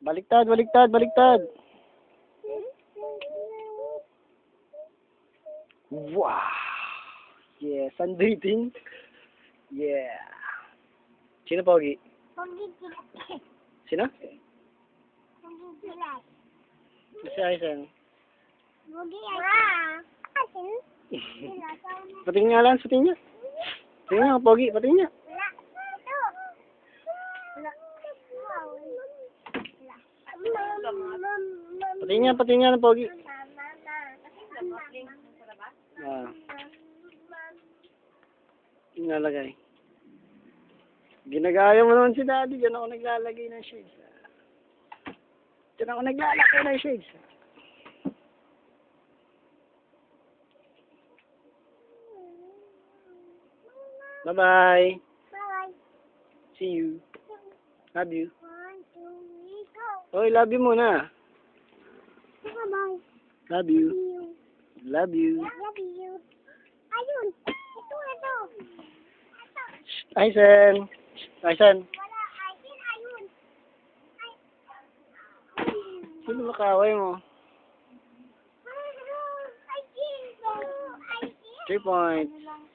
Baliktad, baliktad, baliktad. Wow. Yeah, sunbathing. Yeah. Sino pogi? Pogi sila. Sino? Pogi sila. Si Aisen. Pogi ay. Asin? Patingin nga lang, patingin niya. Patingin niya, pogi, patingin niya. Wala. Ito. Wala. Patingin niya ng pogi. Ah. Inalagay. Ginagaya mo naman si Daddy. Diyan ako naglalagay ng shades. Diyan ako naglalagay ng shades. Bye-bye. Bye. See you. Love you. 1, 2, 3, go. Oy, love you muna. Bye-bye. Love you. You. Love you. Love you. Ayun. Ito. Ito. Aisen. Aisen. Wala. Ayun. Ay. Sino makaway mo? Ayun. 3 points. Ano lang